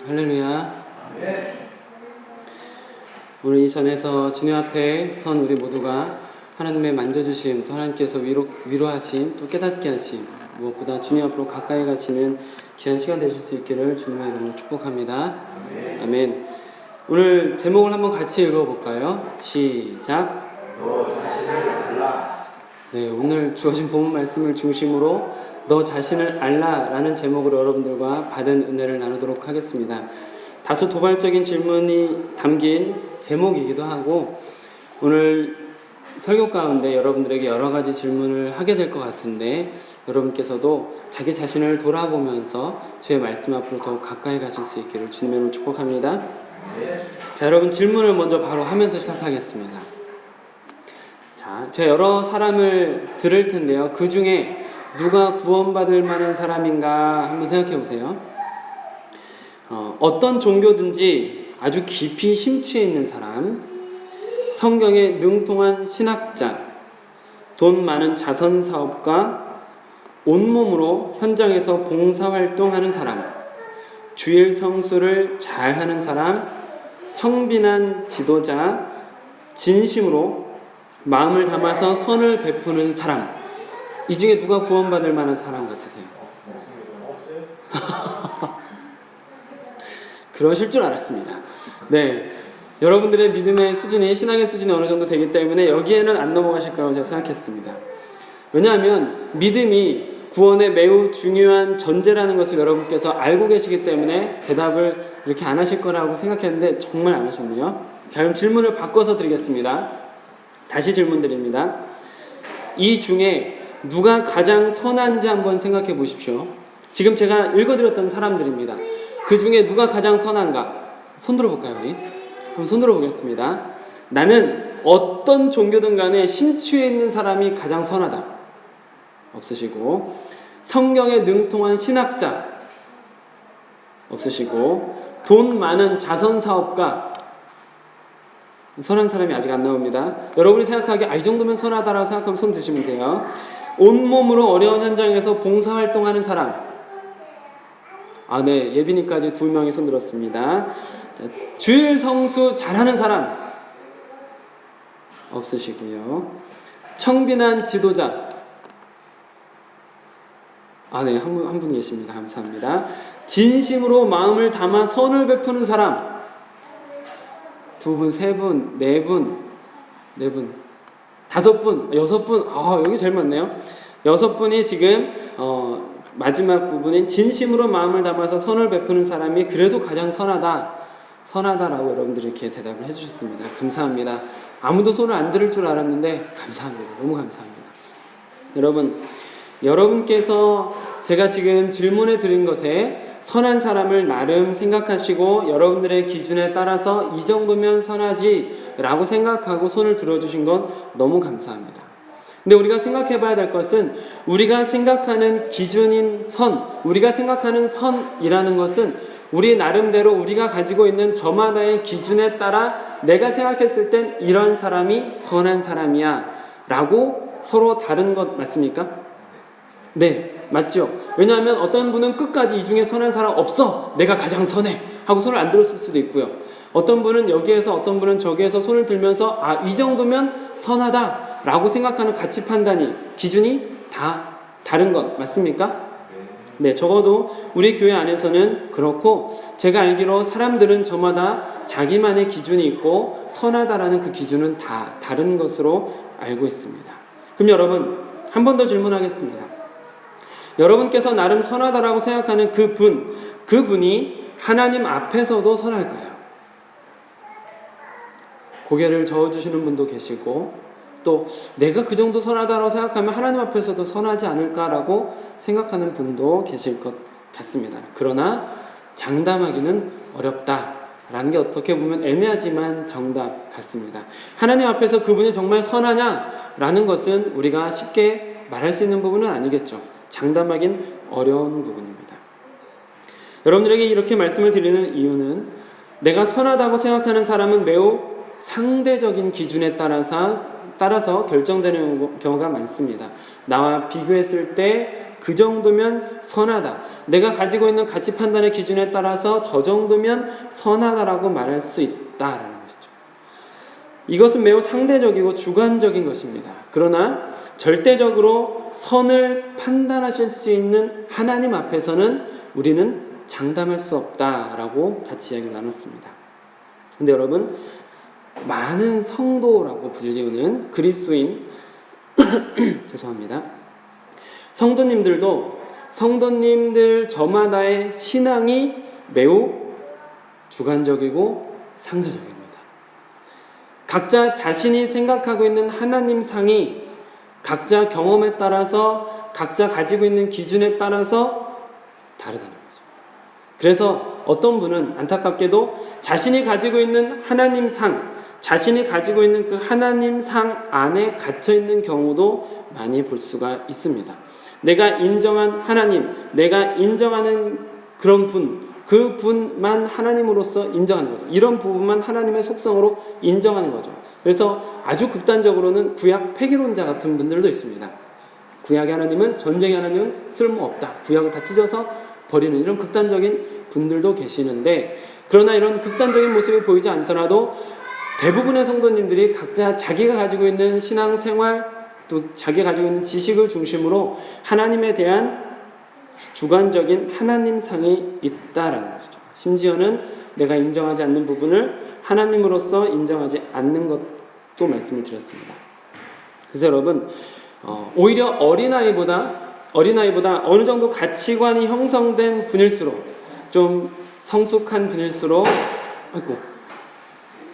할렐루야. 오늘 이 전에서 주님 앞에 선 우리 모두가 하나님의 만져주심, 또 하나님께서 위로하심, 또 깨닫게 하심, 무엇보다 주님 앞으로 가까이 가시는 귀한 시간 되실 수 있기를 주님의 이름으로 축복합니다. 아멘. 오늘 제목을 한번 같이 읽어볼까요? 시작. 네, 오늘 주어진 본문 말씀을 중심으로 너 자신을 알라라는 제목으로 여러분들과 받은 은혜를 나누도록 하겠습니다. 다소 도발적인 질문이 담긴 제목이기도 하고 오늘 설교 가운데 여러분들에게 여러 가지 질문을 하게 될 것 같은데 여러분께서도 자기 자신을 돌아보면서 주의 말씀 앞으로 더욱 가까이 가실 수 있기를 주님의 이름으로 축복합니다. 자, 여러분 질문을 먼저 바로 하면서 시작하겠습니다. 자, 제가 여러 사람을 들을 텐데요. 그 중에 누가 구원받을 만한 사람인가 한번 생각해 보세요. 어떤 종교든지 아주 깊이 심취해 있는 사람, 성경에 능통한 신학자, 돈 많은 자선사업가, 온몸으로 현장에서 봉사활동하는 사람, 주일 성수를 잘하는 사람, 청빈한 지도자, 진심으로 마음을 담아서 선을 베푸는 사람, 이 중에 누가 구원받을 만한 사람 같으세요? 그러실 줄 알았습니다. 네, 여러분들의 믿음의 수준이, 신앙의 수준이 어느 정도 되기 때문에 여기에는 안 넘어가실 거라고 제가 생각했습니다. 왜냐하면 믿음이 구원의 매우 중요한 전제라는 것을 여러분께서 알고 계시기 때문에 대답을 이렇게 안 하실 거라고 생각했는데 정말 안 하셨네요. 자, 그럼 질문을 바꿔서 드리겠습니다. 다시 질문 드립니다. 이 중에 누가 가장 선한지 한번 생각해 보십시오. 지금 제가 읽어드렸던 사람들입니다. 그 중에 누가 가장 선한가? 손 들어볼까요, 우리? 한번 손 들어보겠습니다. 나는 어떤 종교든 간에 심취해 있는 사람이 가장 선하다. 없으시고, 성경에 능통한 신학자. 없으시고, 돈 많은 자선사업가. 선한 사람이 아직 안 나옵니다. 여러분이 생각하기에 이 정도면 선하다라고 생각하면 손 드시면 돼요. 온몸으로 어려운 현장에서 봉사활동하는 사람. 네, 예빈이까지 2명이 손 들었습니다. 자, 주일 성수 잘하는 사람. 없으시고요. 청빈한 지도자. 네, 한 분 계십니다. 감사합니다. 진심으로 마음을 담아 선을 베푸는 사람. 2분, 3분, 4분, 4분, 5분, 6분. 여기 제일 많네요. 6분이 지금 마지막 부분인 진심으로 마음을 담아서 선을 베푸는 사람이 그래도 가장 선하다라고 여러분들이 이렇게 대답을 해주셨습니다. 감사합니다. 아무도 손을 안 들을 줄 알았는데 감사합니다. 너무 감사합니다. 여러분께서 제가 지금 질문해 드린 것에 선한 사람을 나름 생각하시고 여러분들의 기준에 따라서 이 정도면 선하지 라고 생각하고 손을 들어주신 건 너무 감사합니다. 근데 우리가 생각해 봐야 될 것은 우리가 생각하는 기준인 선, 우리가 생각하는 선이라는 것은 우리 나름대로 우리가 가지고 있는 저마다의 기준에 따라 내가 생각했을 땐 이런 사람이 선한 사람이야 라고 서로 다른 것 맞습니까? 네, 맞죠? 왜냐하면 어떤 분은 끝까지 이 중에 선한 사람 없어! 내가 가장 선해! 하고 손을 안 들었을 수도 있고요. 어떤 분은 여기에서 어떤 분은 저기에서 손을 들면서 이 정도면 선하다! 라고 생각하는 가치 판단이, 기준이 다 다른 것 맞습니까? 네, 적어도 우리 교회 안에서는 그렇고 제가 알기로 사람들은 저마다 자기만의 기준이 있고 선하다라는 그 기준은 다 다른 것으로 알고 있습니다. 그럼 여러분, 한 번 더 질문하겠습니다. 여러분께서 나름 선하다라고 생각하는 그분이 하나님 앞에서도 선할까요? 고개를 저어주시는 분도 계시고 또 내가 그 정도 선하다고 생각하면 하나님 앞에서도 선하지 않을까라고 생각하는 분도 계실 것 같습니다. 그러나 장담하기는 어렵다라는 게 어떻게 보면 애매하지만 정답 같습니다. 하나님 앞에서 그분이 정말 선하냐라는 것은 우리가 쉽게 말할 수 있는 부분은 아니겠죠. 장담하긴 어려운 부분입니다. 여러분들에게 이렇게 말씀을 드리는 이유는 내가 선하다고 생각하는 사람은 매우 상대적인 기준에 따라서 결정되는 경우가 많습니다. 나와 비교했을 때 그 정도면 선하다. 내가 가지고 있는 가치 판단의 기준에 따라서 저 정도면 선하다라고 말할 수 있다라는 것이죠. 이것은 매우 상대적이고 주관적인 것입니다. 그러나 절대적으로 선을 판단하실 수 있는 하나님 앞에서는 우리는 장담할 수 없다라고 같이 이야기를 나눴습니다. 근데 여러분, 많은 성도라고 불리우는 그리스도인 죄송합니다. 성도님들 저마다의 신앙이 매우 주관적이고 상대적입니다. 각자 자신이 생각하고 있는 하나님 상이 각자 경험에 따라서 각자 가지고 있는 기준에 따라서 다르다는 거죠. 그래서 어떤 분은 안타깝게도 자신이 가지고 있는 하나님 상, 자신이 가지고 있는 그 하나님 상 안에 갇혀 있는 경우도 많이 볼 수가 있습니다. 내가 인정한 하나님, 내가 인정하는 그런 분, 그 분만 하나님으로서 인정하는 거죠. 이런 부분만 하나님의 속성으로 인정하는 거죠. 그래서 아주 극단적으로는 구약 폐기론자 같은 분들도 있습니다. 구약의 하나님은, 전쟁의 하나님은 쓸모없다. 구약을 다 찢어서 버리는 이런 극단적인 분들도 계시는데, 그러나 이런 극단적인 모습이 보이지 않더라도 대부분의 성도님들이 각자 자기가 가지고 있는 신앙생활, 또 자기가 가지고 있는 지식을 중심으로 하나님에 대한 주관적인 하나님상이 있다라는 것이죠. 심지어는 내가 인정하지 않는 부분을 하나님으로서 인정하지 않는 것도 말씀을 드렸습니다. 그래서 여러분, 오히려 어린아이보다 어느 정도 가치관이 형성된 분일수록, 좀 성숙한 분일수록, 아이고,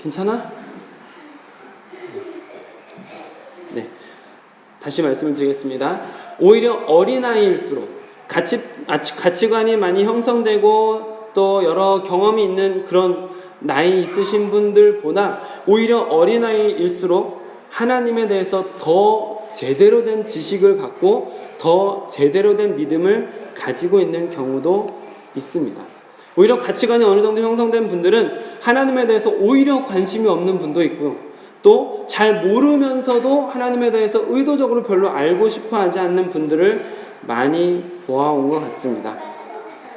괜찮아? 네, 다시 말씀을 드리겠습니다. 오히려 어린아이일수록 가치관이 많이 형성되고 또 여러 경험이 있는 그런 나이 있으신 분들보다 오히려 어린아이일수록 하나님에 대해서 더 제대로 된 지식을 갖고 더 제대로 된 믿음을 가지고 있는 경우도 있습니다. 오히려 가치관이 어느 정도 형성된 분들은 하나님에 대해서 오히려 관심이 없는 분도 있고요. 또 잘 모르면서도 하나님에 대해서 의도적으로 별로 알고 싶어 하지 않는 분들을 많이 보아온 것 같습니다.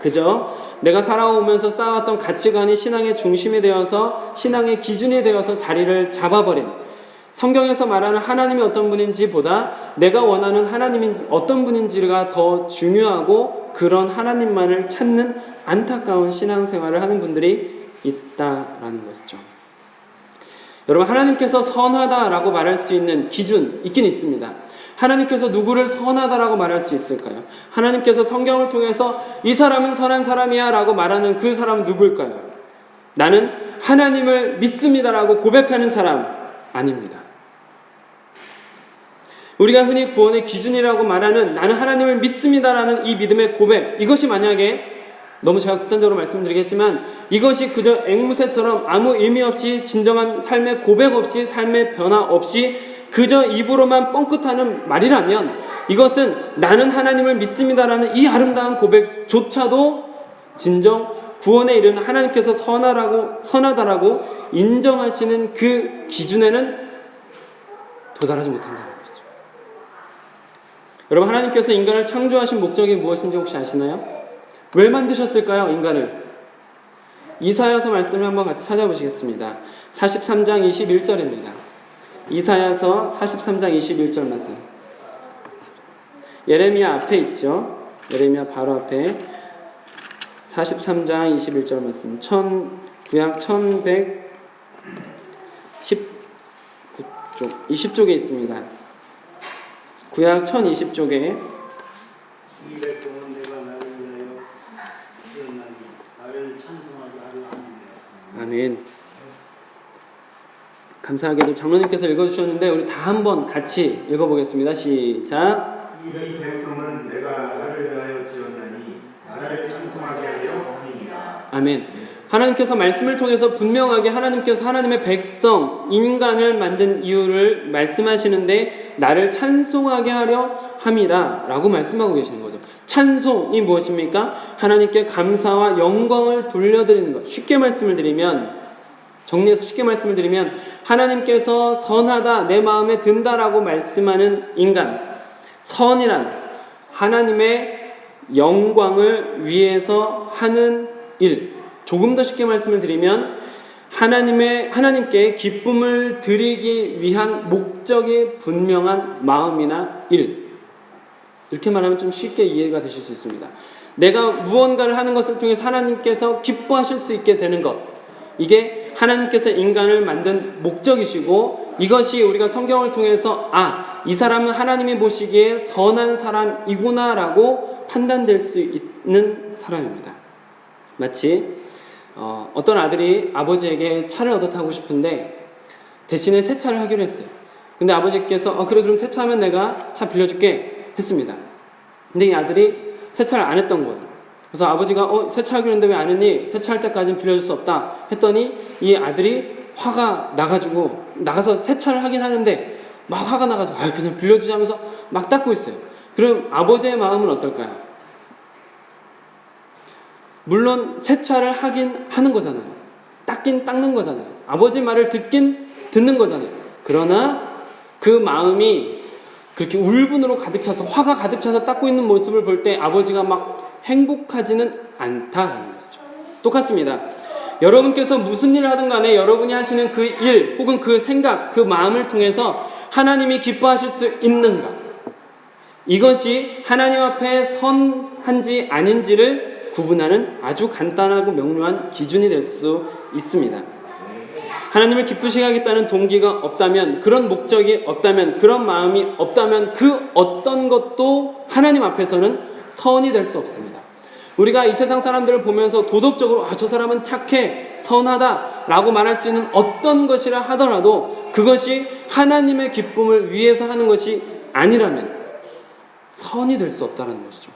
그저 내가 살아오면서 쌓아왔던 가치관이 신앙의 중심이 되어서 신앙의 기준이 되어서 자리를 잡아버린, 성경에서 말하는 하나님이 어떤 분인지 보다 내가 원하는 하나님이 어떤 분인지가 더 중요하고 그런 하나님만을 찾는 안타까운 신앙생활을 하는 분들이 있다라는 것이죠. 여러분, 하나님께서 선하다라고 말할 수 있는 기준 있긴 있습니다. 하나님께서 누구를 선하다라고 말할 수 있을까요? 하나님께서 성경을 통해서 이 사람은 선한 사람이야 라고 말하는 그 사람은 누구일까요? 나는 하나님을 믿습니다라고 고백하는 사람 아닙니다. 우리가 흔히 구원의 기준이라고 말하는 나는 하나님을 믿습니다라는 이 믿음의 고백, 이것이 만약에 너무 제가 극단적으로 말씀드리겠지만 이것이 그저 앵무새처럼 아무 의미 없이 진정한 삶의 고백 없이 삶의 변화 없이 그저 입으로만 뻥끗하는 말이라면 이것은 나는 하나님을 믿습니다라는 이 아름다운 고백조차도 진정 구원에 이르는 하나님께서 선하다라고 인정하시는 그 기준에는 도달하지 못한다는 것이죠. 여러분, 하나님께서 인간을 창조하신 목적이 무엇인지 혹시 아시나요? 왜 만드셨을까요, 인간을? 이사야서 말씀을 한번 같이 찾아보시겠습니다. 43장 21절입니다. 이사야서 43장 21절 말씀. 예레미야 앞에 있죠. 예레미야 바로 앞에 43장 21절 말씀. 구약 1119쪽 20쪽에 있습니다. 구약 1020쪽에 아멘. 감사하게도 장로님께서 읽어주셨는데 우리 다 한번 같이 읽어보겠습니다. 시작. 이 백성은 내가 나를 위하여 지었나니 나를 찬송하게 하려 함이니라. 아멘. 하나님께서 말씀을 통해서 분명하게 하나님께서 하나님의 백성, 인간을 만든 이유를 말씀하시는데 나를 찬송하게 하려 함이라 라고 말씀하고 계시는 거죠. 찬송이 무엇입니까? 하나님께 감사와 영광을 돌려드리는 것. 정리해서 쉽게 말씀을 드리면 하나님께서 선하다, 내 마음에 든다라고 말씀하는 인간, 선이란 하나님의 영광을 위해서 하는 일. 조금 더 쉽게 말씀을 드리면 하나님께 기쁨을 드리기 위한 목적이 분명한 마음이나 일. 이렇게 말하면 좀 쉽게 이해가 되실 수 있습니다. 내가 무언가를 하는 것을 통해서 하나님께서 기뻐하실 수 있게 되는 것. 이게 하나님께서 인간을 만든 목적이시고, 이것이 우리가 성경을 통해서 이 사람은 하나님이 보시기에 선한 사람이구나 라고 판단될 수 있는 사람입니다. 마치 어떤 아들이 아버지에게 차를 얻어 타고 싶은데 대신에 세차를 하기로 했어요. 근데 아버지께서 그래 그럼 세차하면 내가 차 빌려줄게 했습니다. 근데 이 아들이 세차를 안 했던 거예요. 그래서 아버지가 세차하기로 했는데 왜 안 했니? 세차할 때까지는 빌려줄 수 없다 했더니 이 아들이 화가 나가지고 나가서 세차를 하긴 하는데 막 화가 나가지고 그냥 빌려주자면서 막 닦고 있어요. 그럼 아버지의 마음은 어떨까요? 물론 세차를 하긴 하는 거잖아요. 닦긴 닦는 거잖아요. 아버지 말을 듣긴 듣는 거잖아요. 그러나 그 마음이 그렇게 울분으로 가득 차서 화가 가득 차서 닦고 있는 모습을 볼 때 아버지가 막 행복하지는 않다라는 것이죠. 똑같습니다. 여러분께서 무슨 일을 하든 간에 여러분이 하시는 그 일 혹은 그 생각, 그 마음을 통해서 하나님이 기뻐하실 수 있는가? 이것이 하나님 앞에 선한지 아닌지를 구분하는 아주 간단하고 명료한 기준이 될 수 있습니다. 하나님을 기쁘시게 하겠다는 동기가 없다면, 그런 목적이 없다면, 그런 마음이 없다면 그 어떤 것도 하나님 앞에서는 선이 될 수 없습니다. 우리가 이 세상 사람들을 보면서 도덕적으로 저 사람은 착해, 선하다 라고 말할 수 있는 어떤 것이라 하더라도 그것이 하나님의 기쁨을 위해서 하는 것이 아니라면 선이 될 수 없다는 것이죠.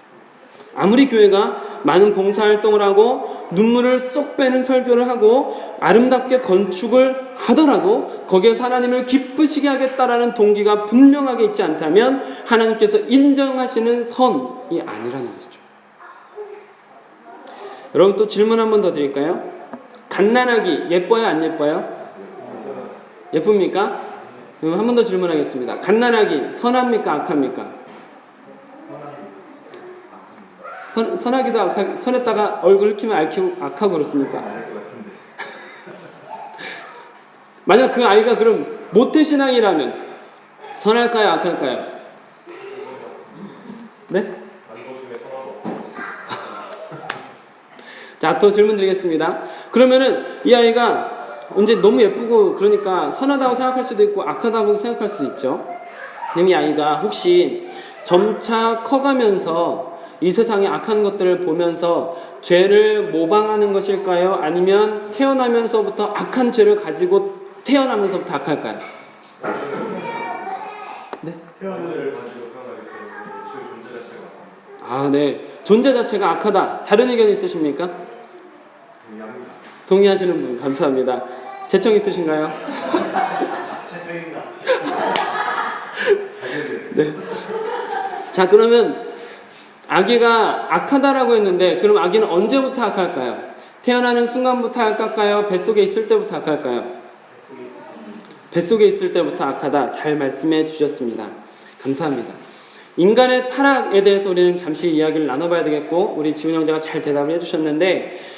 아무리 교회가 많은 봉사활동을 하고 눈물을 쏙 빼는 설교를 하고 아름답게 건축을 하더라도 거기에서 하나님을 기쁘시게 하겠다라는 동기가 분명하게 있지 않다면 하나님께서 인정하시는 선이 아니라는 것이죠. 여러분 또 질문 한 번 더 드릴까요? 갓난아기 예뻐요 안 예뻐요? 예쁩니까? 그럼 한 번 더 질문하겠습니다. 갓난아기 선합니까 악합니까? 선하기도 선했다가 얼굴 흑히면 악하고 그렇습니까? 만약 그 아이가 그럼 모태신앙이라면 선할까요 악할까요? 네? 자, 또 질문 드리겠습니다. 그러면은 이 아이가 이제 너무 예쁘고 그러니까 선하다고 생각할 수도 있고 악하다고 생각할 수도 있죠. 그럼 이 아이가 혹시 점차 커가면서 이 세상의 악한 것들을 보면서 죄를 모방하는 것일까요? 아니면 태어나면서부터 악한 죄를 가지고 태어나면서부터 악할까요? 네? 태어나를 가지고 태어나기 때문에 애초에 존재 자체가 악합니다. 네. 존재 자체가 악하다. 다른 의견 있으십니까? 동의합니다. 동의하시는 분 감사합니다. 재청 있으신가요? 최초입니다. 네. 자, 그러면 아기가 악하다라고 했는데 그럼 아기는 언제부터 악할까요? 태어나는 순간부터 악할까요? 뱃속에 있을 때부터 악할까요? 뱃속에 있을 때부터 악하다. 잘 말씀해 주셨습니다. 감사합니다. 인간의 타락에 대해서 우리는 잠시 이야기를 나눠봐야 되겠고 우리 지훈 형제가 잘 대답을 해주셨는데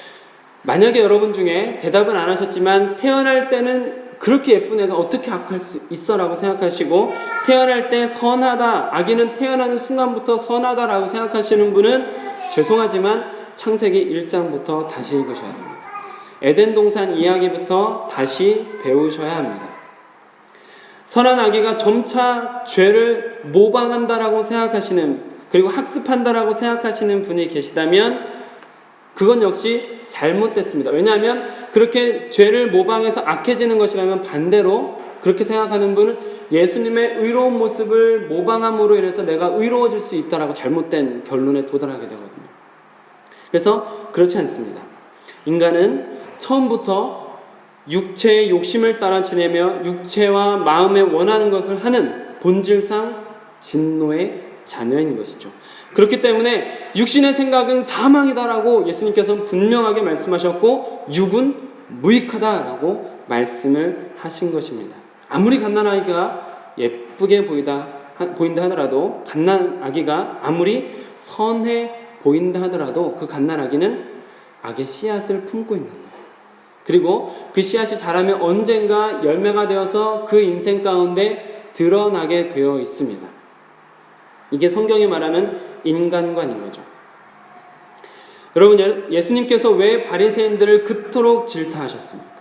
만약에 여러분 중에 대답은 안 하셨지만 태어날 때는 그렇게 예쁜 애가 어떻게 악할 수 있어? 라고 생각하시고 태어날 때 선하다, 아기는 태어나는 순간부터 선하다라고 생각하시는 분은 죄송하지만 창세기 1장부터 다시 읽으셔야 됩니다. 에덴 동산 이야기부터 다시 배우셔야 합니다. 선한 아기가 점차 죄를 모방한다라고 생각하시는 그리고 학습한다라고 생각하시는 분이 계시다면 그건 역시 잘못됐습니다. 왜냐하면 그렇게 죄를 모방해서 악해지는 것이라면 반대로 그렇게 생각하는 분은 예수님의 의로운 모습을 모방함으로 인해서 내가 의로워질 수 있다라고 잘못된 결론에 도달하게 되거든요. 그래서 그렇지 않습니다. 인간은 처음부터 육체의 욕심을 따라 지내며 육체와 마음에 원하는 것을 하는 본질상 진노의 자녀인 것이죠. 그렇기 때문에 육신의 생각은 사망이다라고 예수님께서는 분명하게 말씀하셨고 육은 무익하다라고 말씀을 하신 것입니다. 아무리 갓난아이가 예쁘게 보이다 보인다 하더라도, 갓난아기가 아무리 선해 보인다 하더라도 그 갓난아기는 악의 씨앗을 품고 있는 거예요. 그리고 그 씨앗이 자라면 언젠가 열매가 되어서 그 인생 가운데 드러나게 되어 있습니다. 이게 성경이 말하는 인간관인 거죠. 여러분, 예수님께서 왜 바리새인들을 그토록 질타하셨습니까?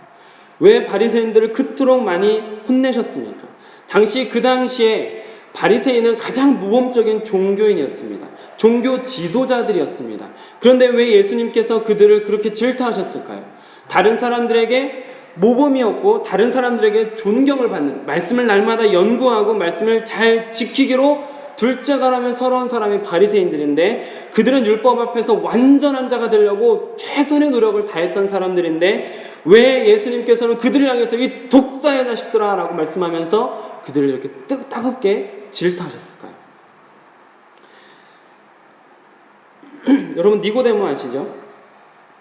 왜 바리새인들을 그토록 많이 혼내셨습니까? 그 당시에 바리새인은 가장 모범적인 종교인이었습니다. 종교 지도자들이었습니다. 그런데 왜 예수님께서 그들을 그렇게 질타하셨을까요? 다른 사람들에게 모범이었고 다른 사람들에게 존경을 받는, 말씀을 날마다 연구하고 말씀을 잘 지키기로 둘째가라면 서러운 사람이 바리새인들인데, 그들은 율법 앞에서 완전한 자가 되려고 최선의 노력을 다했던 사람들인데, 왜 예수님께서는 그들을 향해서 이 독사의 자식들아 라고 말씀하면서 그들을 이렇게 따갑게 질타하셨을까요? 여러분, 니고데모 아시죠?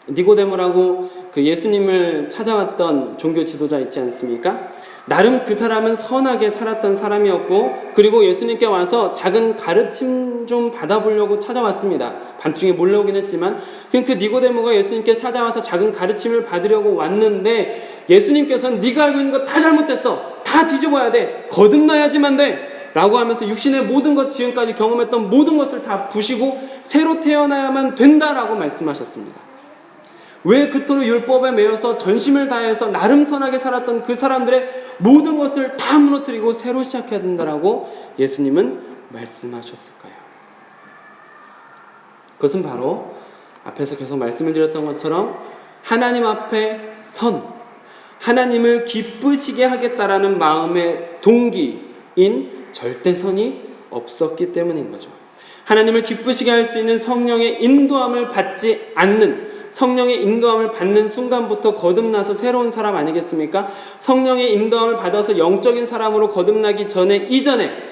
니고데모라고 그 예수님을 찾아왔던 종교 지도자 있지 않습니까? 나름 그 사람은 선하게 살았던 사람이었고, 그리고 예수님께 와서 작은 가르침 좀 받아보려고 찾아왔습니다. 밤중에 몰래 오긴 했지만, 그 니고데모가 예수님께 찾아와서 작은 가르침을 받으려고 왔는데, 예수님께서는 네가 알고 있는 거 다 잘못됐어, 다 뒤집어야 돼, 거듭나야지만 돼 라고 하면서 육신의 모든 것, 지금까지 경험했던 모든 것을 다 부시고 새로 태어나야만 된다라고 말씀하셨습니다. 왜 그토록 율법에 매여서 전심을 다해서 나름 선하게 살았던 그 사람들의 모든 것을 다 무너뜨리고 새로 시작해야 된다라고 예수님은 말씀하셨을까요? 그것은 바로 앞에서 계속 말씀을 드렸던 것처럼 하나님 앞에 하나님을 기쁘시게 하겠다라는 마음의 동기인 절대선이 없었기 때문인 거죠. 하나님을 기쁘시게 할 수 있는 성령의 인도함을 받지 않는, 성령의 인도함을 받는 순간부터 거듭나서 새로운 사람 아니겠습니까? 성령의 인도함을 받아서 영적인 사람으로 거듭나기 이전에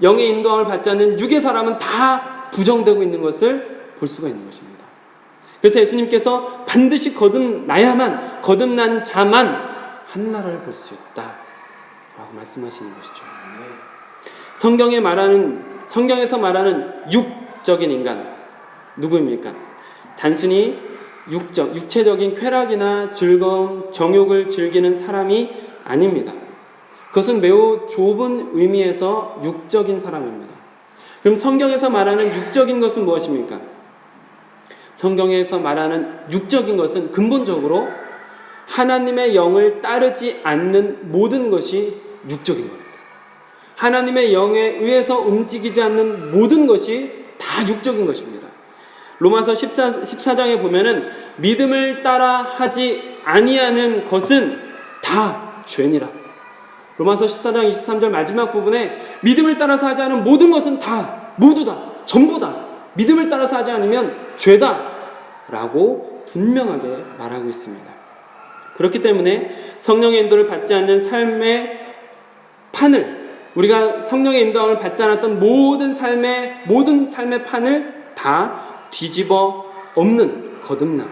영의 인도함을 받지 않는 육의 사람은 다 부정되고 있는 것을 볼 수가 있는 것입니다. 그래서 예수님께서 반드시 거듭난 자만 한나라를 볼 수 있다 라고 말씀하시는 것이죠. 성경에서 말하는 육적인 인간 누구입니까? 단순히 육체적인 쾌락이나 즐거움, 정욕을 즐기는 사람이 아닙니다. 그것은 매우 좁은 의미에서 육적인 사람입니다. 그럼 성경에서 말하는 육적인 것은 무엇입니까? 성경에서 말하는 육적인 것은 근본적으로 하나님의 영을 따르지 않는 모든 것이 육적인 겁니다. 하나님의 영에 의해서 움직이지 않는 모든 것이 다 육적인 것입니다. 로마서 14장에 보면은 믿음을 따라 하지 아니하는 것은 다 죄니라. 로마서 14장 23절 마지막 부분에 믿음을 따라서 하지 않은 모든 것은 다, 모두 다, 전부 다 믿음을 따라서 하지 않으면 죄다 라고 분명하게 말하고 있습니다. 그렇기 때문에 성령의 인도를 받지 않는 삶의 판을, 우리가 성령의 인도함을 받지 않았던 모든 삶의 판을 다 뒤집어 엎는 거듭남,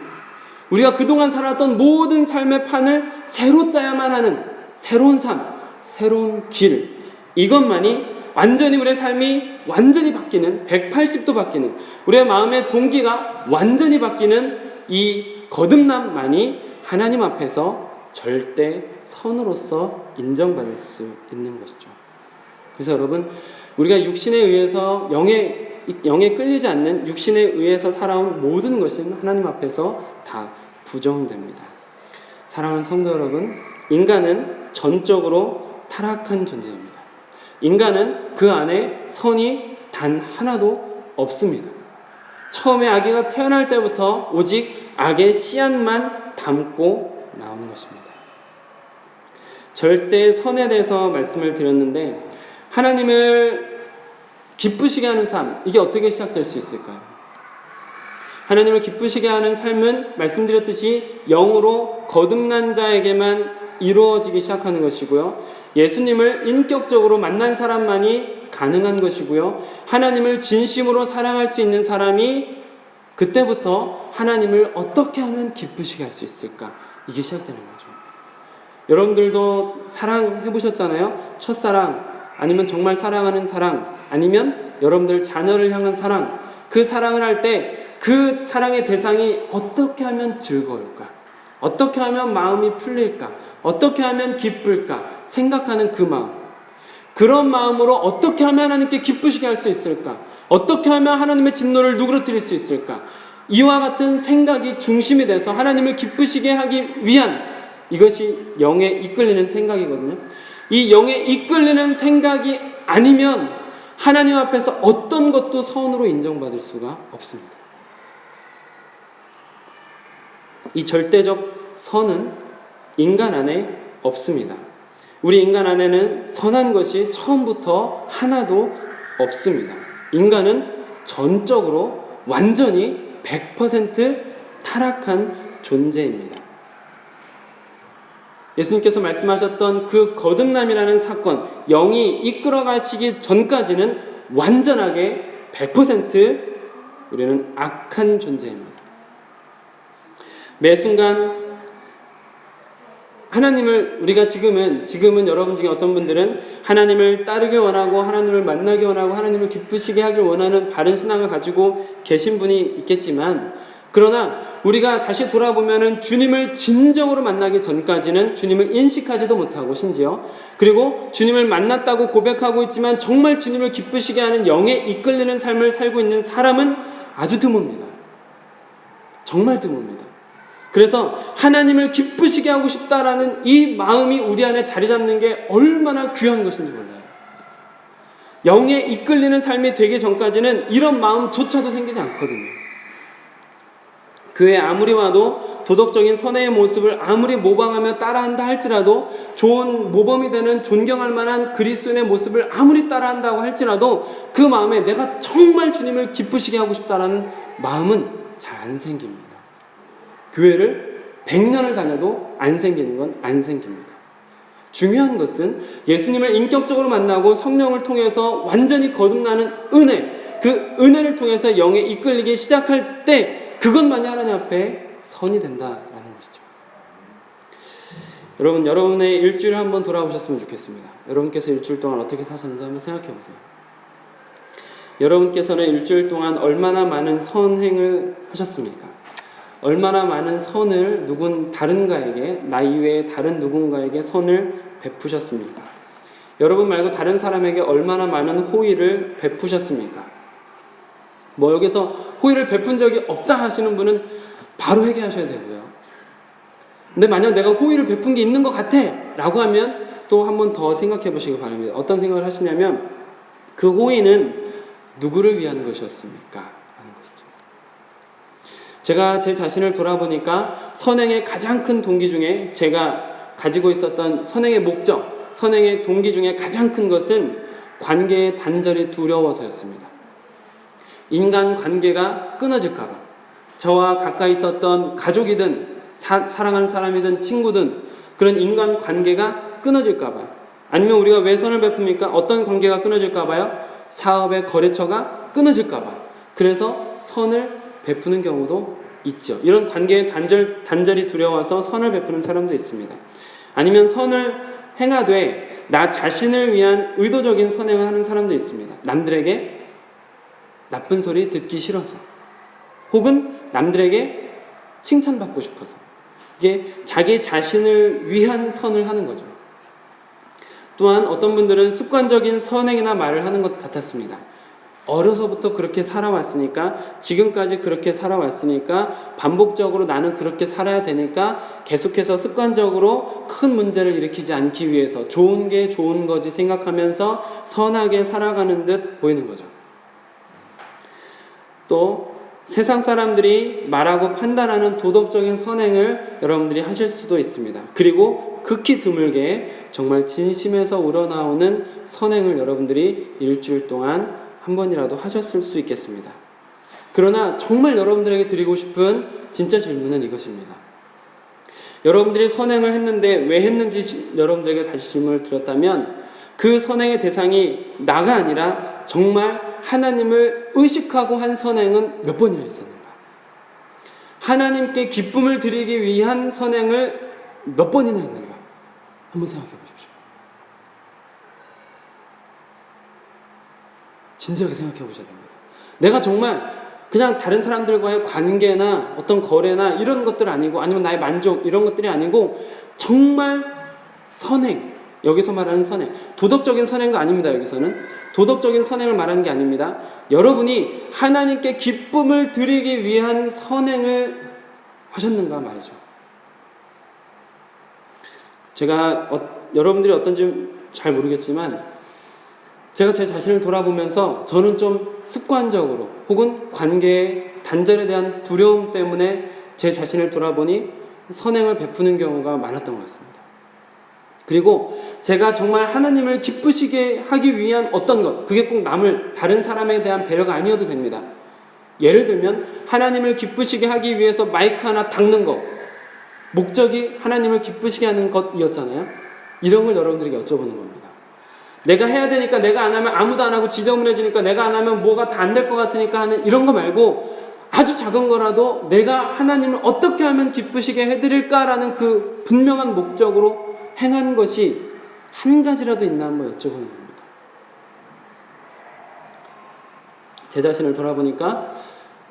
우리가 그동안 살았던 모든 삶의 판을 새로 짜야만 하는 새로운 삶, 새로운 길, 이것만이 완전히 우리의 삶이 완전히 바뀌는, 180도 바뀌는, 우리의 마음의 동기가 완전히 바뀌는 이 거듭남만이 하나님 앞에서 절대 선으로서 인정받을 수 있는 것이죠. 그래서 여러분, 우리가 육신에 의해서 영에 끌리지 않는, 육신에 의해서 살아온 모든 것은 하나님 앞에서 다 부정됩니다. 사랑하는 성도 여러분, 인간은 전적으로 타락한 존재입니다. 인간은 그 안에 선이 단 하나도 없습니다. 처음에 아기가 태어날 때부터 오직 악의 씨앗만 담고 나오는 것입니다. 절대 선에 대해서 말씀을 드렸는데, 하나님을 기쁘시게 하는 삶, 이게 어떻게 시작될 수 있을까요? 하나님을 기쁘시게 하는 삶은 말씀드렸듯이 영으로 거듭난 자에게만 이루어지기 시작하는 것이고요. 예수님을 인격적으로 만난 사람만이 가능한 것이고요. 하나님을 진심으로 사랑할 수 있는 사람이 그때부터 하나님을 어떻게 하면 기쁘시게 할 수 있을까? 이게 시작되는 거죠. 여러분들도 사랑해보셨잖아요? 첫사랑, 아니면 정말 사랑하는 사랑, 아니면 여러분들 자녀를 향한 사랑, 그 사랑을 할 때 그 사랑의 대상이 어떻게 하면 즐거울까? 어떻게 하면 마음이 풀릴까? 어떻게 하면 기쁠까? 생각하는 그 마음. 그런 마음으로 어떻게 하면 하나님께 기쁘시게 할 수 있을까? 어떻게 하면 하나님의 진노를 누그러뜨릴 수 있을까? 이와 같은 생각이 중심이 돼서 하나님을 기쁘시게 하기 위한, 이것이 영에 이끌리는 생각이거든요. 이 영에 이끌리는 생각이 아니면 하나님 앞에서 어떤 것도 선으로 인정받을 수가 없습니다. 이 절대적 선은 인간 안에 없습니다. 우리 인간 안에는 선한 것이 처음부터 하나도 없습니다. 인간은 전적으로 완전히 100% 타락한 존재입니다. 예수님께서 말씀하셨던 그 거듭남이라는 사건, 영이 이끌어 가시기 전까지는 완전하게 100% 우리는 악한 존재입니다. 매 순간 하나님을 우리가 지금은 여러분 중에 어떤 분들은 하나님을 따르길 원하고 하나님을 만나기 원하고 하나님을 기쁘시게 하길 원하는 바른 신앙을 가지고 계신 분이 있겠지만, 그러나 우리가 다시 돌아보면은 주님을 진정으로 만나기 전까지는 주님을 인식하지도 못하고, 심지어 그리고 주님을 만났다고 고백하고 있지만 정말 주님을 기쁘시게 하는 영에 이끌리는 삶을 살고 있는 사람은 아주 드뭅니다. 정말 드뭅니다. 그래서 하나님을 기쁘시게 하고 싶다라는 이 마음이 우리 안에 자리 잡는 게 얼마나 귀한 것인지 몰라요. 영에 이끌리는 삶이 되기 전까지는 이런 마음조차도 생기지 않거든요. 교회에 아무리 와도 도덕적인 선의 모습을 아무리 모방하며 따라한다 할지라도, 좋은 모범이 되는 존경할 만한 그리스도인의 모습을 아무리 따라한다고 할지라도 그 마음에 내가 정말 주님을 기쁘시게 하고 싶다라는 마음은 잘 안 생깁니다. 교회를 100년을 다녀도 안 생기는 건 안 생깁니다. 중요한 것은 예수님을 인격적으로 만나고 성령을 통해서 완전히 거듭나는 은혜, 그 은혜를 통해서 영에 이끌리기 시작할 때 그것만이 하나님 앞에 선이 된다라는 것이죠. 여러분, 여러분의 일주일을 한번 돌아보셨으면 좋겠습니다. 여러분께서 일주일 동안 어떻게 사셨는지 한번 생각해 보세요. 여러분께서는 일주일 동안 얼마나 많은 선행을 하셨습니까? 얼마나 많은 선을 다른가에게, 나 이외에 다른 누군가에게 선을 베푸셨습니까? 여러분 말고 다른 사람에게 얼마나 많은 호의를 베푸셨습니까? 뭐 여기서 호의를 베푼 적이 없다 하시는 분은 바로 회개하셔야 되고요. 근데 만약 내가 호의를 베푼 게 있는 것 같아 라고 하면 또 한 번 더 생각해 보시기 바랍니다. 어떤 생각을 하시냐면, 그 호의는 누구를 위한 것이었습니까? 하는 것이죠. 제가 제 자신을 돌아보니까 선행의 가장 큰 동기 중에, 제가 가지고 있었던 선행의 목적, 선행의 동기 중에 가장 큰 것은 관계의 단절이 두려워서였습니다. 인간 관계가 끊어질까봐, 저와 가까이 있었던 가족이든 사랑하는 사람이든 친구든 그런 인간 관계가 끊어질까봐, 아니면 우리가 왜 선을 베풉니까? 어떤 관계가 끊어질까봐요? 사업의 거래처가 끊어질까봐. 그래서 선을 베푸는 경우도 있죠. 이런 관계의 단절이 두려워서 선을 베푸는 사람도 있습니다. 아니면 선을 행하되 나 자신을 위한 의도적인 선행을 하는 사람도 있습니다. 남들에게 나쁜 소리 듣기 싫어서, 혹은 남들에게 칭찬받고 싶어서, 이게 자기 자신을 위한 선을 하는 거죠. 또한 어떤 분들은 습관적인 선행이나 말을 하는 것 같았습니다. 어려서부터 그렇게 살아왔으니까, 지금까지 그렇게 살아왔으니까, 반복적으로 나는 그렇게 살아야 되니까 계속해서 습관적으로 큰 문제를 일으키지 않기 위해서 좋은 게 좋은 거지 생각하면서 선하게 살아가는 듯 보이는 거죠. 또 세상 사람들이 말하고 판단하는 도덕적인 선행을 여러분들이 하실 수도 있습니다. 그리고 극히 드물게 정말 진심에서 우러나오는 선행을 여러분들이 일주일 동안 한 번이라도 하셨을 수 있겠습니다. 그러나 정말 여러분들에게 드리고 싶은 진짜 질문은 이것입니다. 여러분들이 선행을 했는데 왜 했는지 여러분들에게 다시 질문을 드렸다면, 그 선행의 대상이 나가 아니라 정말 하나님을 의식하고 한 선행은 몇 번이나 있었는가? 하나님께 기쁨을 드리기 위한 선행을 몇 번이나 했는가? 한번 생각해 보십시오. 진지하게 생각해 보셔야 됩니다. 내가 정말 그냥 다른 사람들과의 관계나 어떤 거래나 이런 것들 아니고, 아니면 나의 만족 이런 것들이 아니고 정말 선행, 여기서 말하는 선행, 도덕적인 선행가 아닙니다. 여기서는 도덕적인 선행을 말하는 게 아닙니다. 여러분이 하나님께 기쁨을 드리기 위한 선행을 하셨는가 말이죠. 제가 여러분들이 어떤지 잘 모르겠지만 제가 제 자신을 돌아보면서 저는 좀 습관적으로 혹은 관계의 단절에 대한 두려움 때문에 제 자신을 돌아보니 선행을 베푸는 경우가 많았던 것 같습니다. 그리고 제가 정말 하나님을 기쁘시게 하기 위한 어떤 것, 그게 꼭 다른 사람에 대한 배려가 아니어도 됩니다. 예를 들면 하나님을 기쁘시게 하기 위해서 마이크 하나 닦는 것, 목적이 하나님을 기쁘시게 하는 것이었잖아요. 이런 걸 여러분들에게 여쭤보는 겁니다. 내가 해야 되니까 내가 안 하면 아무도 안 하고 지저분해지니까 내가 안 하면 뭐가 다 안 될 것 같으니까 하는 이런 거 말고, 아주 작은 거라도 내가 하나님을 어떻게 하면 기쁘시게 해드릴까라는 그 분명한 목적으로 행한 것이 한 가지라도 있나 한번 여쭤보는 겁니다. 제 자신을 돌아보니까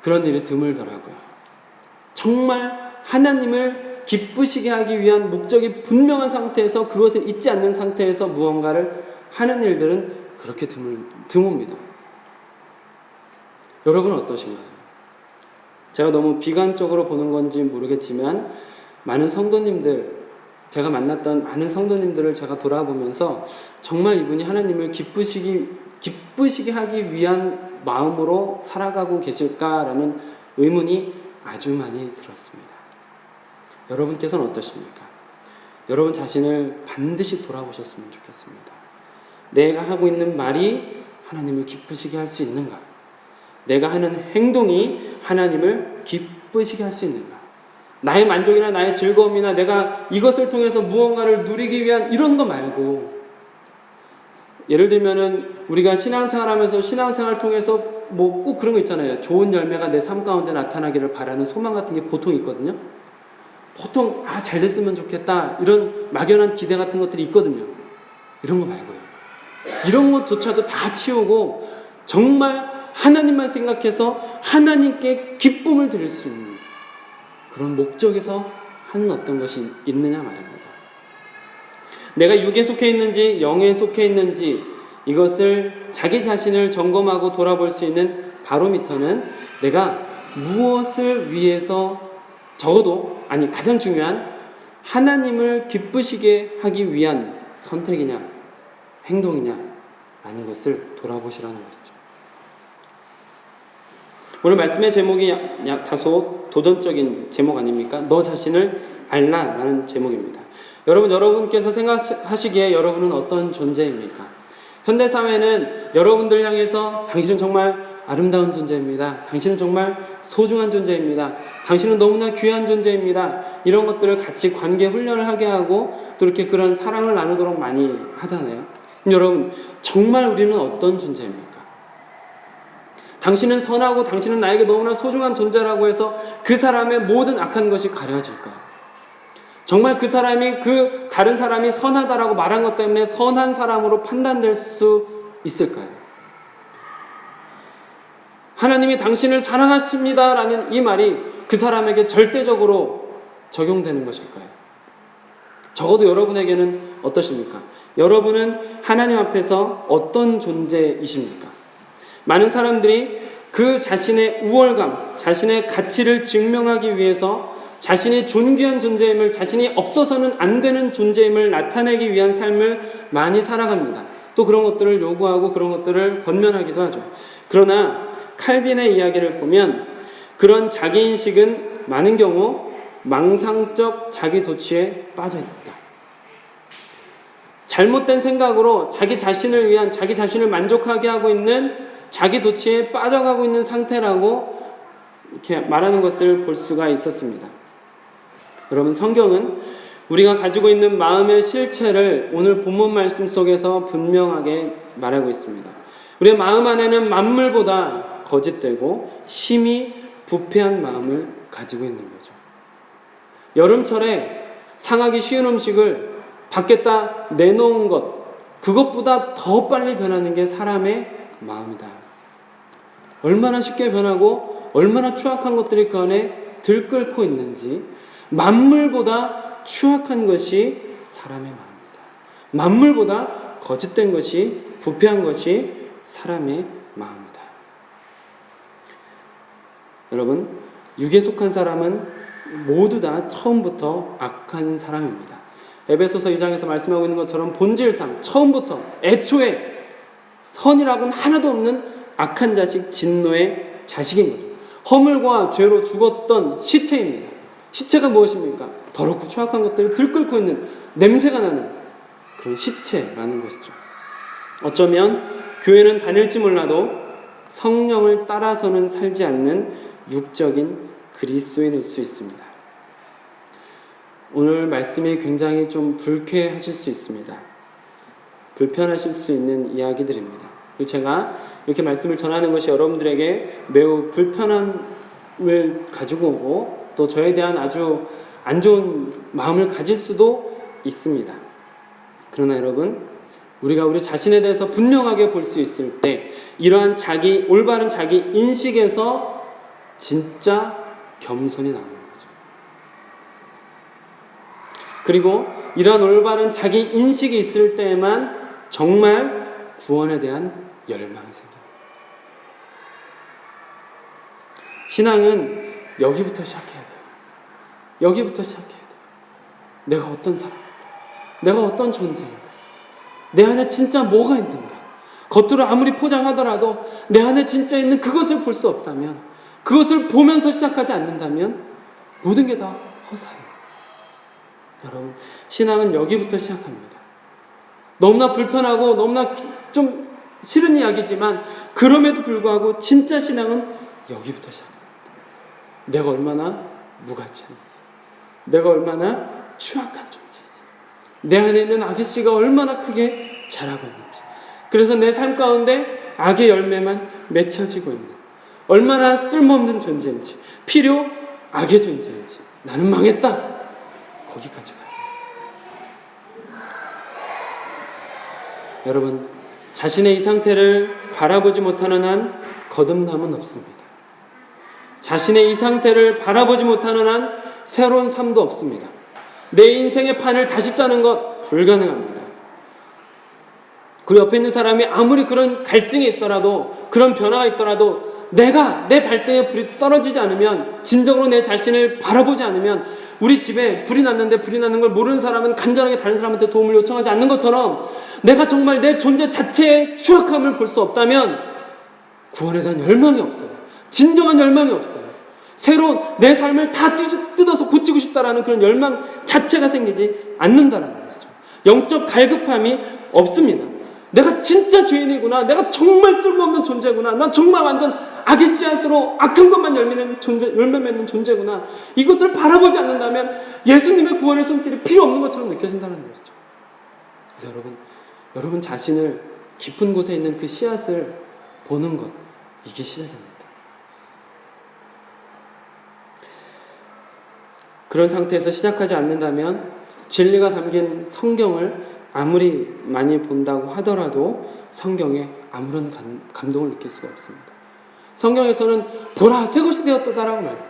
그런 일이 드물더라고요. 정말 하나님을 기쁘시게 하기 위한 목적이 분명한 상태에서, 그것을 잊지 않는 상태에서 무언가를 하는 일들은 그렇게 드뭅니다. 여러분은 어떠신가요? 제가 너무 비관적으로 보는 건지 모르겠지만 많은 성도님들, 제가 만났던 많은 성도님들을 제가 돌아보면서 정말 이분이 하나님을 기쁘시게 하기 위한 마음으로 살아가고 계실까라는 의문이 아주 많이 들었습니다. 여러분께서는 어떠십니까? 여러분 자신을 반드시 돌아보셨으면 좋겠습니다. 내가 하고 있는 말이 하나님을 기쁘시게 할 수 있는가? 내가 하는 행동이 하나님을 기쁘시게 할 수 있는가? 나의 만족이나 나의 즐거움이나 내가 이것을 통해서 무언가를 누리기 위한 이런 거 말고, 예를 들면은 우리가 신앙생활하면서 신앙생활 통해서 뭐 꼭 그런 거 있잖아요. 좋은 열매가 내 삶 가운데 나타나기를 바라는 소망 같은 게 보통 있거든요. 보통 잘 됐으면 좋겠다 이런 막연한 기대 같은 것들이 있거든요. 이런 거 말고요. 이런 것조차도 다 치우고 정말 하나님만 생각해서 하나님께 기쁨을 드릴 수 있는 그런 목적에서 하는 어떤 것이 있느냐 말입니다. 내가 육에 속해 있는지 영에 속해 있는지 이것을 자기 자신을 점검하고 돌아볼 수 있는 바로미터는 내가 무엇을 위해서, 적어도 가장 중요한 하나님을 기쁘시게 하기 위한 선택이냐 행동이냐 라는 것을 돌아보시라는 것이죠. 오늘 말씀의 제목이 다소 도전적인 제목 아닙니까? 너 자신을 알라라는 제목입니다. 여러분께서 생각하시기에 여러분은 어떤 존재입니까? 현대사회는 여러분들 향해서 당신은 정말 아름다운 존재입니다. 당신은 정말 소중한 존재입니다. 당신은 너무나 귀한 존재입니다. 이런 것들을 같이 관계 훈련을 하게 하고 또 이렇게 그런 사랑을 나누도록 많이 하잖아요. 여러분, 정말 우리는 어떤 존재입니까? 당신은 선하고 당신은 나에게 너무나 소중한 존재라고 해서 그 사람의 모든 악한 것이 가려질까요? 정말 그 사람이 다른 사람이 선하다라고 말한 것 때문에 선한 사람으로 판단될 수 있을까요? 하나님이 당신을 사랑하십니다라는 이 말이 그 사람에게 절대적으로 적용되는 것일까요? 적어도 여러분에게는 어떠십니까? 여러분은 하나님 앞에서 어떤 존재이십니까? 많은 사람들이 그 자신의 우월감, 자신의 가치를 증명하기 위해서 자신이 존귀한 존재임을, 자신이 없어서는 안 되는 존재임을 나타내기 위한 삶을 많이 살아갑니다. 또 그런 것들을 요구하고 그런 것들을 권면하기도 하죠. 그러나 칼빈의 이야기를 보면 그런 자기인식은 많은 경우 망상적 자기 도취에 빠져 있다. 잘못된 생각으로 자기 자신을 위한, 자기 자신을 만족하게 하고 있는 자기 도취에 빠져가고 있는 상태라고 이렇게 말하는 것을 볼 수가 있었습니다. 여러분, 성경은 우리가 가지고 있는 마음의 실체를 오늘 본문 말씀 속에서 분명하게 말하고 있습니다. 우리의 마음 안에는 만물보다 거짓되고 심히 부패한 마음을 가지고 있는 거죠. 여름철에 상하기 쉬운 음식을 밖에다 내놓은 것, 그것보다 더 빨리 변하는 게 사람의 마음이다. 얼마나 쉽게 변하고 얼마나 추악한 것들이 그 안에 들끓고 있는지, 만물보다 추악한 것이 사람의 마음이다. 만물보다 거짓된 것이, 부패한 것이 사람의 마음이다. 여러분, 육에 속한 사람은 모두 다 처음부터 악한 사람입니다. 에베소서 2장에서 말씀하고 있는 것처럼 본질상 처음부터 애초에 선이라고는 하나도 없는 악한 자식, 진노의 자식인 거죠. 허물과 죄로 죽었던 시체입니다. 시체가 무엇입니까? 더럽고 추악한 것들을 들끓고 있는, 냄새가 나는 그런 시체라는 것이죠. 어쩌면 교회는 다닐지 몰라도 성령을 따라서는 살지 않는 육적인 그리스도인일 수 있습니다. 오늘 말씀이 굉장히 좀 불쾌하실 수 있습니다. 불편하실 수 있는 이야기들입니다. 제가 이렇게 말씀을 전하는 것이 여러분들에게 매우 불편함을 가지고 오고 또 저에 대한 아주 안 좋은 마음을 가질 수도 있습니다. 그러나 여러분, 우리가 우리 자신에 대해서 분명하게 볼 수 있을 때 이러한 올바른 자기 인식에서 진짜 겸손이 나오는 거죠. 그리고 이러한 올바른 자기 인식이 있을 때에만 정말 구원에 대한 열망이 생깁니다. 신앙은 여기부터 시작해야 돼요. 여기부터 시작해야 돼요. 내가 어떤 사람인가? 내가 어떤 존재인가? 내 안에 진짜 뭐가 있는가? 겉으로 아무리 포장하더라도 내 안에 진짜 있는 그것을 볼 수 없다면, 그것을 보면서 시작하지 않는다면 모든 게 다 허사예요. 여러분, 신앙은 여기부터 시작합니다. 너무나 불편하고 너무나 좀 싫은 이야기지만 그럼에도 불구하고 진짜 신앙은 여기부터 시작합니다. 내가 얼마나 무가치 한지, 내가 얼마나 추악한 존재인지, 내 안에 있는 악의 씨가 얼마나 크게 자라고 있는지, 그래서 내 삶 가운데 악의 열매만 맺혀지고 있는, 얼마나 쓸모없는 존재인지, 필요 악의 존재인지, 나는 망했다, 거기까지 가요. 여러분, 자신의 이 상태를 바라보지 못하는 한 거듭남은 없습니다. 자신의 이 상태를 바라보지 못하는 한 새로운 삶도 없습니다. 내 인생의 판을 다시 짜는 것 불가능합니다. 그 옆에 있는 사람이 아무리 그런 갈증이 있더라도, 그런 변화가 있더라도 내가 내 발등에 불이 떨어지지 않으면, 진정으로 내 자신을 바라보지 않으면, 우리 집에 불이 났는데 불이 나는 걸 모르는 사람은 간절하게 다른 사람한테 도움을 요청하지 않는 것처럼 내가 정말 내 존재 자체의 추악함을 볼 수 없다면 구원에 대한 열망이 없어요. 진정한 열망이 없어요. 새로운 내 삶을 다 뜯어서 고치고 싶다라는 그런 열망 자체가 생기지 않는다는 것이죠. 영적 갈급함이 없습니다. 내가 진짜 죄인이구나, 내가 정말 쓸모없는 존재구나, 난 정말 완전 악의 씨앗으로 악한 것만 열매 맺는 존재구나, 이것을 바라보지 않는다면 예수님의 구원의 손길이 필요 없는 것처럼 느껴진다는 것이죠. 그래서 여러분 자신을 깊은 곳에 있는 그 씨앗을 보는 것, 이게 시작입니다. 그런 상태에서 시작하지 않는다면 진리가 담긴 성경을 아무리 많이 본다고 하더라도 성경에 아무런 감동을 느낄 수가 없습니다. 성경에서는 보라 새 것이 되었도다라고 말해요.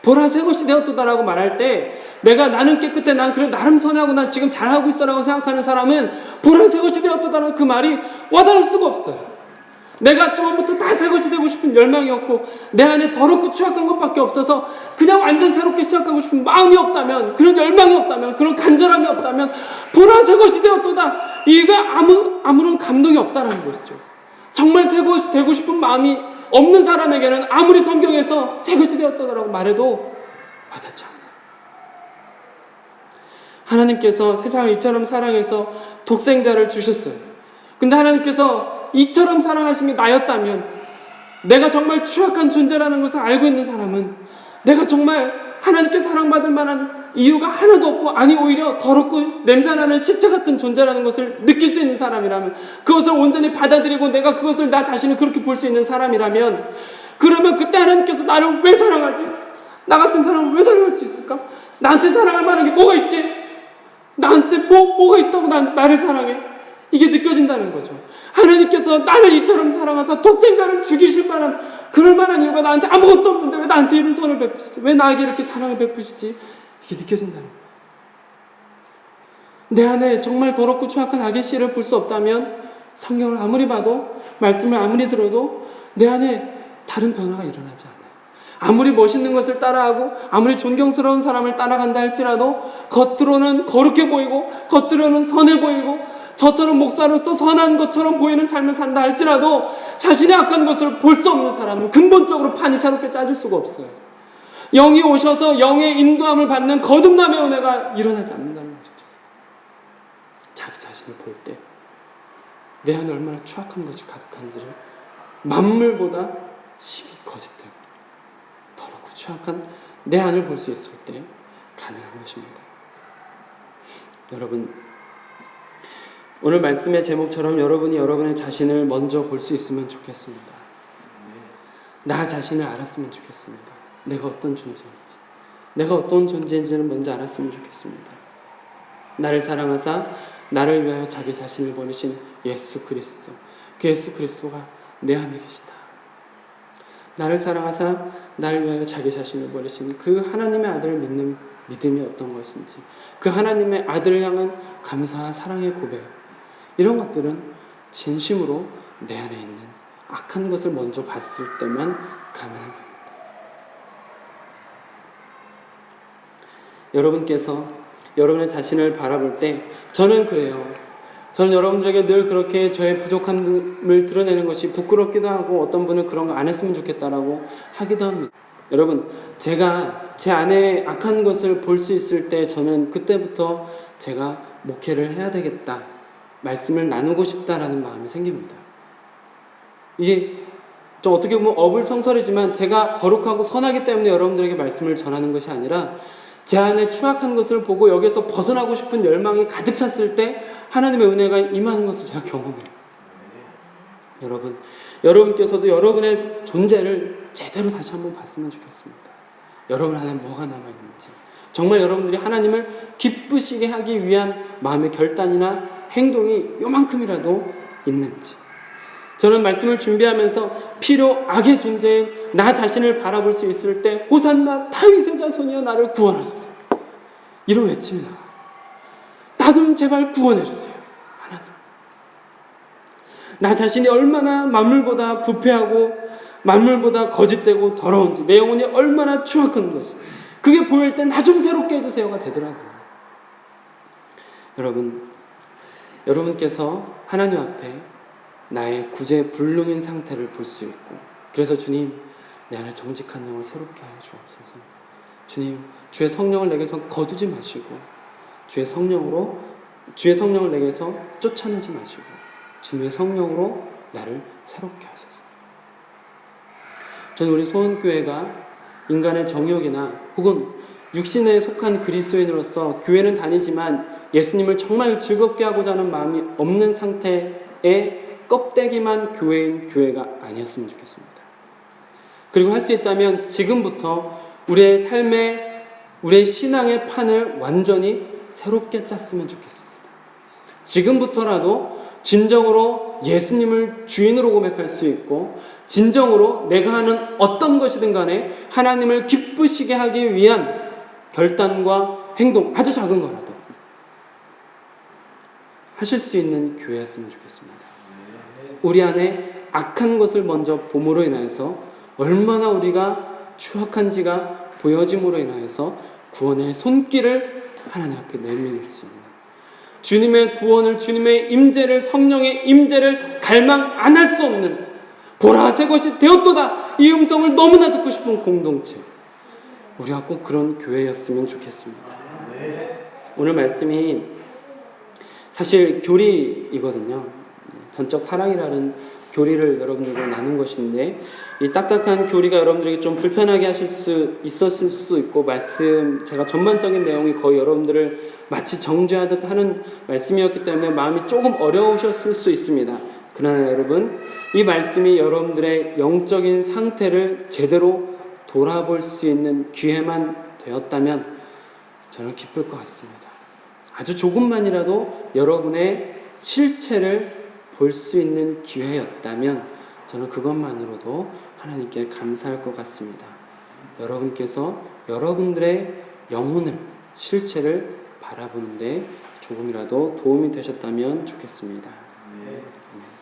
보라 새 것이 되었도다라고 말할 때 나는 깨끗해, 난 그래 나름 선하고 난 지금 잘하고 있어라고 생각하는 사람은 보라 새 것이 되었도다라는 그 말이 와닿을 수가 없어요. 내가 처음부터 다 새 것이 되고 싶은 열망이 없고 내 안에 더럽고 추악한 것밖에 없어서 그냥 완전 새롭게 시작하고 싶은 마음이 없다면, 그런 열망이 없다면, 그런 간절함이 없다면 보라 새 것이 되었도다, 이가 아무런 감동이 없다라는 것이죠. 정말 새 것이 되고 싶은 마음이 없는 사람에게는 아무리 성경에서 새 것이 되었다라고 말해도 와닿지 않아요. 하나님께서 세상을 이처럼 사랑해서 독생자를 주셨어요. 근데 하나님께서 이처럼 사랑하신 게 나였다면, 내가 정말 추악한 존재라는 것을 알고 있는 사람은, 내가 정말 하나님께 사랑받을 만한 이유가 하나도 없고, 아니 오히려 더럽고 냄새나는 시체 같은 존재라는 것을 느낄 수 있는 사람이라면, 그것을 온전히 받아들이고 내가 그것을 나 자신을 그렇게 볼 수 있는 사람이라면, 그러면 그때 하나님께서 나를 왜 사랑하지? 나 같은 사람을 왜 사랑할 수 있을까? 나한테 사랑할 만한 게 뭐가 있지? 나한테 뭐가 있다고 나를 사랑해? 이게 느껴진다는 거죠. 하나님께서 나를 이처럼 사랑하사 독생자를 죽이실 만한 그럴 만한 이유가 나한테 아무것도 없는데 왜 나한테 이런 선을 베푸시지? 왜 나에게 이렇게 사랑을 베푸시지? 이게 느껴진다는 거예요. 내 안에 정말 더럽고 추악한 악의 씨를 볼 수 없다면 성경을 아무리 봐도 말씀을 아무리 들어도 내 안에 다른 변화가 일어나지 않아요. 아무리 멋있는 것을 따라하고 아무리 존경스러운 사람을 따라간다 할지라도 겉으로는 거룩해 보이고 겉으로는 선해 보이고 저처럼 목사로서 선한 것처럼 보이는 삶을 산다 할지라도 자신의 악한 것을 볼 수 없는 사람은 근본적으로 판이 새롭게 짜질 수가 없어요. 영이 오셔서 영의 인도함을 받는 거듭남의 은혜가 일어나지 않는다는 것이죠. 자기 자신을 볼 때 내 안에 얼마나 추악한 것이 가득한지를 만물보다 심히 거짓되고 더럽고 추악한 내 안을 볼 수 있을 때 가능한 것입니다. 여러분, 오늘 말씀의 제목처럼 여러분이 여러분의 자신을 먼저 볼 수 있으면 좋겠습니다. 나 자신을 알았으면 좋겠습니다. 내가 어떤 존재인지, 내가 어떤 존재인지를 먼저 알았으면 좋겠습니다. 나를 사랑하사 나를 위하여 자기 자신을 버리신 예수 그리스도, 그 예수 그리스도가 내 안에 계시다. 나를 사랑하사 나를 위하여 자기 자신을 버리신 그 하나님의 아들을 믿는 믿음이 어떤 것인지, 그 하나님의 아들을 향한 감사와 사랑의 고백, 이런 것들은 진심으로 내 안에 있는 악한 것을 먼저 봤을 때만 가능한 겁니다. 여러분께서 여러분의 자신을 바라볼 때 저는 그래요. 저는 여러분들에게 늘 그렇게 저의 부족함을 드러내는 것이 부끄럽기도 하고 어떤 분은 그런 거 안 했으면 좋겠다라고 하기도 합니다. 여러분, 제가 제 안에 악한 것을 볼 수 있을 때 저는 그때부터 제가 목회를 해야 되겠다, 말씀을 나누고 싶다라는 마음이 생깁니다. 이게 좀 어떻게 보면 어불성설이지만 제가 거룩하고 선하기 때문에 여러분들에게 말씀을 전하는 것이 아니라 제 안에 추악한 것을 보고 여기서 벗어나고 싶은 열망이 가득 찼을 때 하나님의 은혜가 임하는 것을 제가 경험해요. 여러분, 여러분께서도 여러분의 존재를 제대로 다시 한번 봤으면 좋겠습니다. 여러분 안에 뭐가 남아있는지, 정말 여러분들이 하나님을 기쁘시게 하기 위한 마음의 결단이나 행동이 요만큼이라도 있는지. 저는 말씀을 준비하면서 필요 악의 존재인 나 자신을 바라볼 수 있을 때 호산나 다윗의 자손이여 나를 구원하소서, 이런 외침이 나와요. 나 좀 제발 구원해주세요. 하나님, 나 자신이 얼마나 만물보다 부패하고 만물보다 거짓되고 더러운지, 내 영혼이 얼마나 추악한 것이, 그게 보일 때 나 좀 새롭게 해주세요가 되더라고요. 여러분께서 하나님 앞에 나의 구제불능인 상태를 볼 수 있고, 그래서 주님, 내 안에 정직한 영을 새롭게 하여 주옵소서. 주님, 주의 성령을 내게서 거두지 마시고 주의 성령을 내게서 쫓아내지 마시고 주의 성령으로 나를 새롭게 하소서. 저는 우리 소원교회가 인간의 정욕이나 혹은 육신에 속한 그리스도인으로서 교회는 다니지만 예수님을 정말 즐겁게 하고자 하는 마음이 없는 상태의 껍데기만 교회인 교회가 아니었으면 좋겠습니다. 그리고 할 수 있다면 지금부터 우리의 삶의, 우리의 신앙의 판을 완전히 새롭게 짰으면 좋겠습니다. 지금부터라도 진정으로 예수님을 주인으로 고백할 수 있고, 진정으로 내가 하는 어떤 것이든 간에 하나님을 기쁘시게 하기 위한 결단과 행동, 아주 작은 거라도 하실 수 있는 교회였으면 좋겠습니다. 우리 안에 악한 것을 먼저 봄으로 인하여서 얼마나 우리가 추악한지가 보여짐으로 인하여서 구원의 손길을 하나님 앞에 내밀 수 있는, 주님의 구원을, 주님의 임재를, 성령의 임재를 갈망 안 할 수 없는, 보라 새 것이 되었도다, 이 음성을 너무나 듣고 싶은 공동체, 우리가 꼭 그런 교회였으면 좋겠습니다. 오늘 말씀이 사실 교리이거든요. 전적 타락이라는 교리를 여러분들과 나눈 것인데, 이 딱딱한 교리가 여러분들에게 좀 불편하게 하실 수 있었을 수도 있고, 제가 전반적인 내용이 거의 여러분들을 마치 정죄하듯 하는 말씀이었기 때문에 마음이 조금 어려우셨을 수 있습니다. 그러나 여러분, 이 말씀이 여러분들의 영적인 상태를 제대로 돌아볼 수 있는 기회만 되었다면 저는 기쁠 것 같습니다. 아주 조금만이라도 여러분의 실체를 볼 수 있는 기회였다면 저는 그것만으로도 하나님께 감사할 것 같습니다. 여러분께서 여러분들의 영혼을, 실체를 바라보는데 조금이라도 도움이 되셨다면 좋겠습니다. 네. 아멘.